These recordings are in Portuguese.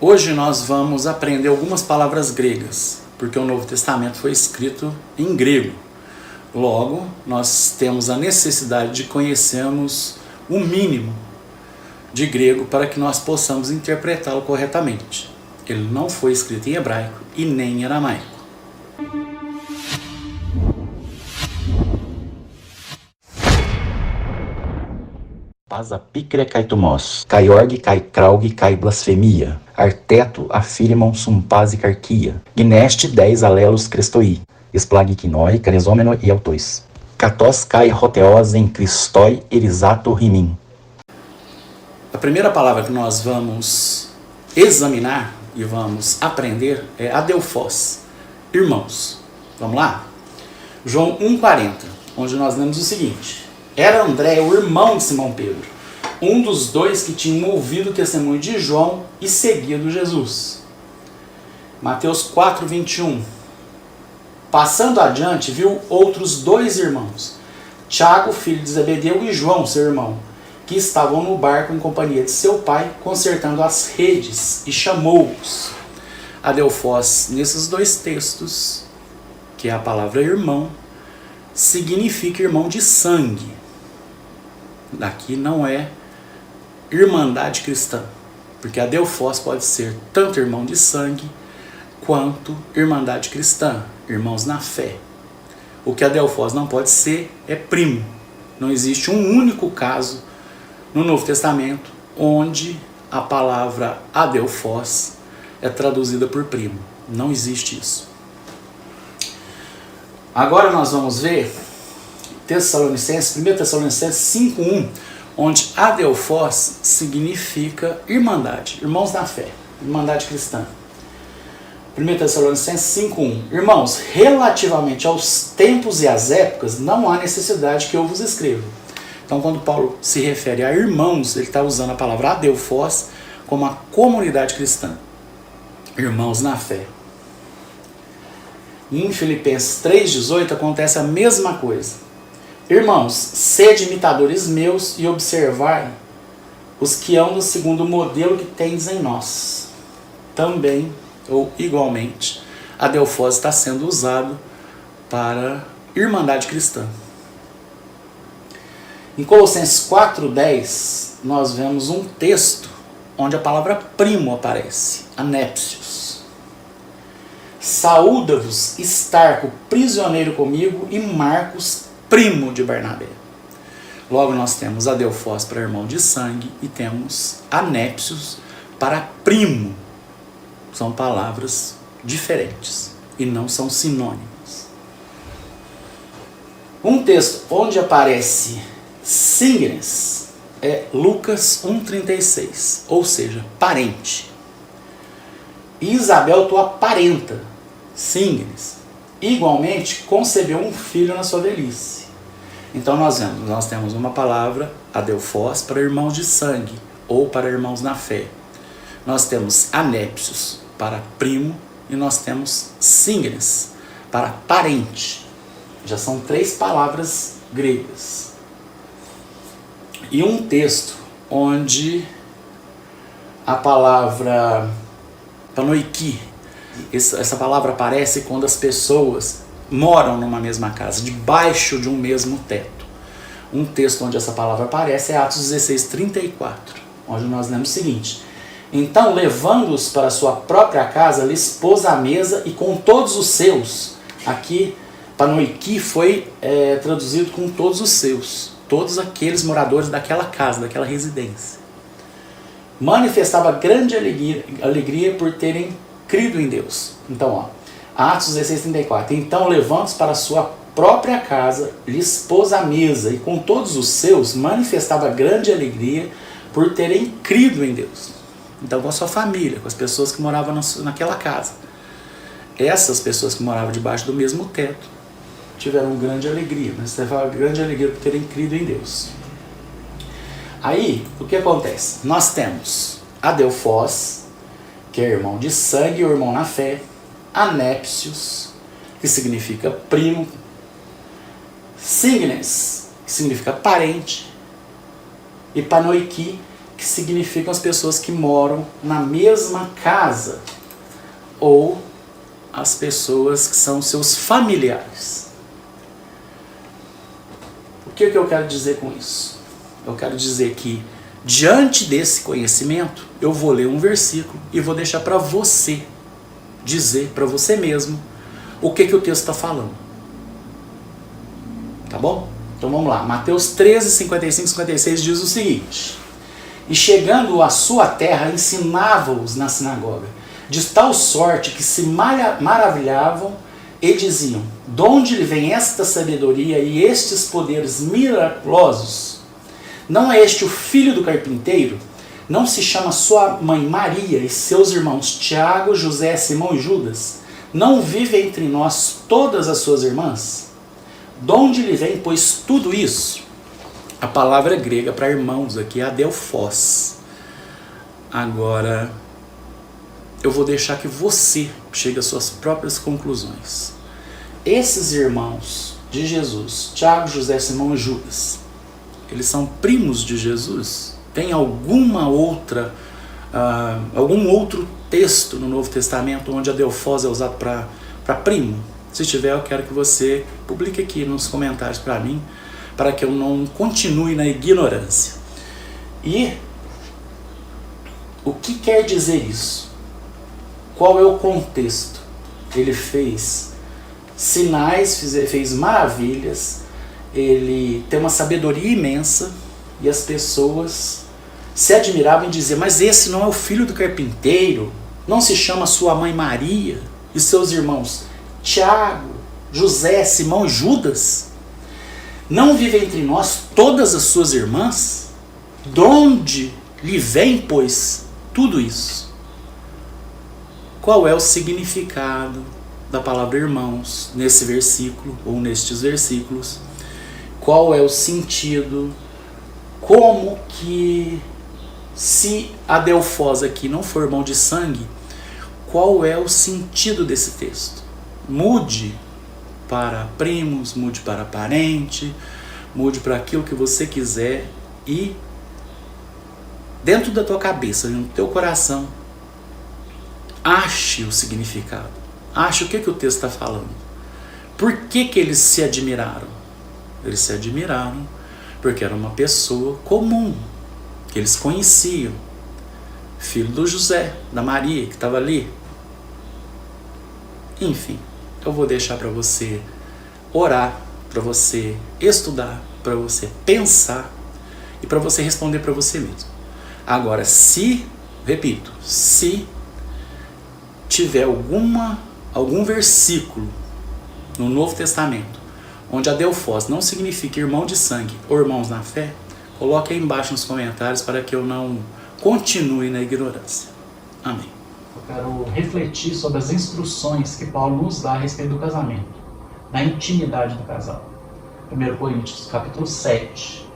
Hoje nós vamos aprender algumas palavras gregas, porque o Novo Testamento foi escrito em grego. Logo, nós temos a necessidade de conhecermos o mínimo de grego para que nós possamos interpretá-lo corretamente. Ele não foi escrito em hebraico e nem em aramaico. Pasa picre kaitomos, kai org, kai kraug, kai blasfemia, arteto afirmam sumpase carquia, gneste 10 alelos crestoi, esplagiquinoi, cresômeno e autois, catos kai roteos em cristoi erisato rimim. A primeira palavra que nós vamos examinar e vamos aprender é adelphos, irmãos. Vamos lá? João 1,40, onde nós lemos o seguinte: era André, o irmão de Simão Pedro, um dos dois que tinham ouvido o testemunho de João e seguido Jesus. Mateus 4,21. Passando adiante, viu outros dois irmãos, Tiago, filho de Zebedeu, e João, seu irmão, que estavam no barco em companhia de seu pai, consertando as redes, e chamou-os. Adelphos, nesses dois textos, que é a palavra irmão, significa irmão de sangue. Daqui não é irmandade cristã, porque adelphos pode ser tanto irmão de sangue quanto irmandade cristã, irmãos na fé. O que adelphos não pode ser é primo. Não existe um único caso no Novo Testamento onde a palavra adelphos é traduzida por primo. Não existe isso. Agora nós vamos ver 1 Tessalonicenses 5,1, onde adelphos significa irmandade, irmãos na fé, irmandade cristã. 1 Tessalonicenses 5,1. Irmãos, relativamente aos tempos e às épocas, não há necessidade que eu vos escreva. Então, quando Paulo se refere a irmãos, ele está usando a palavra adelphos como a comunidade cristã, irmãos na fé. E em Filipenses 3,18 acontece a mesma coisa. Irmãos, sede imitadores meus e observai os que andam segundo o modelo que tendes em nós. Também, ou igualmente, adelphos está sendo usado para irmandade cristã. Em Colossenses 4,10, nós vemos um texto onde a palavra primo aparece, anépsios. Saúda-vos Starco, prisioneiro comigo, e Marcos, primo de Barnabé. Logo nós temos adelphos para irmão de sangue e temos anépsios para primo. São palavras diferentes e não são sinônimos. Um texto onde aparece signes é Lucas 1,36, ou seja, parente. Isabel, tua parenta, signes, igualmente concebeu um filho na sua velhice. Então nós temos uma palavra adelphos para irmãos de sangue ou para irmãos na fé. Nós temos anépsios para primo e nós temos signes para parente. Já são 3 palavras gregas. E um texto onde a palavra panoiki, essa palavra aparece quando as pessoas moram numa mesma casa, debaixo de um mesmo teto. Um texto onde essa palavra aparece é Atos 16:34, onde nós lemos o seguinte: então, levando-os para sua própria casa, lhes pôs à mesa e com todos os seus. Aqui, panoiki foi traduzido com todos os seus, todos aqueles moradores daquela casa, daquela residência. Manifestava grande alegria por terem crido em Deus. Então, Atos 16:34. Então, levando-os para a sua própria casa, lhes pôs à mesa e com todos os seus manifestava grande alegria por terem crido em Deus. Então, com a sua família, com as pessoas que moravam naquela casa. Essas pessoas que moravam debaixo do mesmo teto tiveram grande alegria, mas tiveram grande alegria por terem crido em Deus. Aí, o que acontece? Nós temos adelphos, que é irmão de sangue ou irmão na fé, anépsios, que significa primo, signes, que significa parente, e panoiki, que significam as pessoas que moram na mesma casa, ou as pessoas que são seus familiares. O que eu quero dizer com isso? Eu quero dizer que, diante desse conhecimento, eu vou ler um versículo e vou deixar para você dizer para você mesmo o que o texto está falando. Tá bom? Então vamos lá. Mateus 13, 55 e 56 diz o seguinte: E chegando à sua terra, ensinava-os na sinagoga, de tal sorte que se maravilhavam e diziam: de onde lhe vem esta sabedoria e estes poderes miraculosos? Não é este o filho do carpinteiro? Não se chama sua mãe Maria e seus irmãos Tiago, José, Simão e Judas? Não vive entre nós todas as suas irmãs? De onde lhe vem, pois, tudo isso? A palavra grega para irmãos aqui é adelphos. Agora, eu vou deixar que você chegue às suas próprias conclusões. Esses irmãos de Jesus, Tiago, José, Simão e Judas, eles são primos de Jesus? Tem algum outro texto no Novo Testamento onde adelphos é usado para primo? Se tiver, eu quero que você publique aqui nos comentários para mim, para que eu não continue na ignorância. E o que quer dizer isso? Qual é o contexto? Ele fez sinais, fez maravilhas, ele tem uma sabedoria imensa, e as pessoas se admiravam e diziam: mas esse não é o filho do carpinteiro? Não se chama sua mãe Maria e seus irmãos Tiago, José, Simão e Judas? Não vive entre nós todas as suas irmãs? De onde lhe vem, pois, tudo isso? Qual é o significado da palavra irmãos nesse versículo ou nestes versículos? Qual é o sentido? Como que, se adelphos aqui não for irmão de sangue, qual é o sentido desse texto? Mude para primos, mude para parente, mude para aquilo que você quiser, e dentro da tua cabeça, no teu coração, ache o significado, ache o que o texto está falando. Por que eles se admiraram? Eles se admiraram porque era uma pessoa comum, que eles conheciam, filho do José, da Maria, que estava ali. Enfim, eu vou deixar para você orar, para você estudar, para você pensar e para você responder para você mesmo. Agora, se tiver algum versículo no Novo Testamento onde adelphos não significa irmão de sangue ou irmãos na fé, coloque aí embaixo nos comentários para que eu não continue na ignorância. Amém. Eu quero refletir sobre as instruções que Paulo nos dá a respeito do casamento, da intimidade do casal. 1 Coríntios, capítulo 7,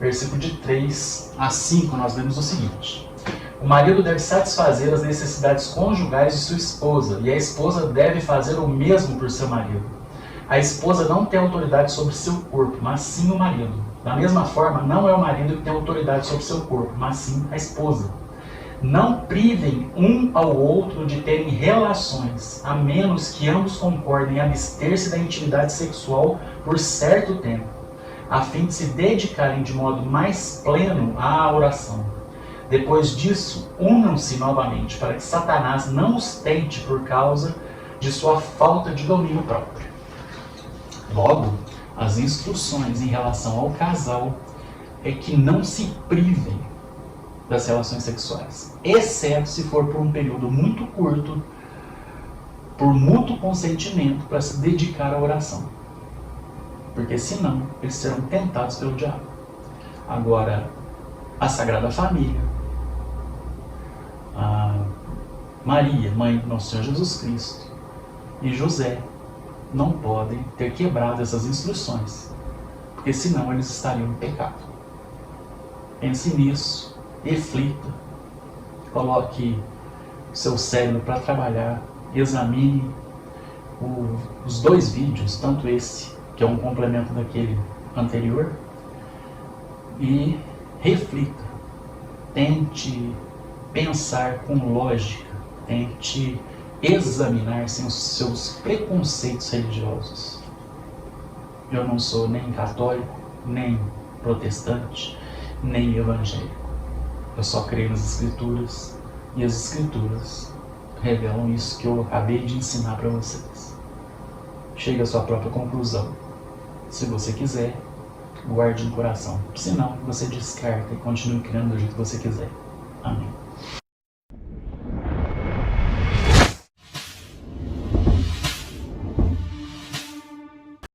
versículo de 3 a 5, nós lemos o seguinte: o marido deve satisfazer as necessidades conjugais de sua esposa, e a esposa deve fazer o mesmo por seu marido. A esposa não tem autoridade sobre seu corpo, mas sim o marido. Da mesma forma, não é o marido que tem autoridade sobre seu corpo, mas sim a esposa. Não privem um ao outro de terem relações, a menos que ambos concordem em abster-se da intimidade sexual por certo tempo, a fim de se dedicarem de modo mais pleno à oração. Depois disso, unam-se novamente, para que Satanás não os tente por causa de sua falta de domínio próprio. Logo, as instruções em relação ao casal é que não se privem das relações sexuais, exceto se for por um período muito curto, por mútuo consentimento, para se dedicar à oração. Porque senão, eles serão tentados pelo diabo. Agora, a Sagrada Família, a Maria, mãe do nosso Senhor Jesus Cristo, e José, não podem ter quebrado essas instruções, porque senão eles estariam em pecado. Pense nisso, reflita, coloque seu cérebro para trabalhar, examine os dois vídeos, tanto esse, que é um complemento daquele anterior, e reflita Tente pensar com lógica. Tente examinar sem os seus preconceitos religiosos. Eu não sou nem católico, nem protestante, nem evangélico. Eu só creio nas Escrituras, e as Escrituras revelam isso que eu acabei de ensinar para vocês. Chegue à sua própria conclusão. Se você quiser, guarde no coração. Se não, você descarta e continue criando do jeito que você quiser. Amém.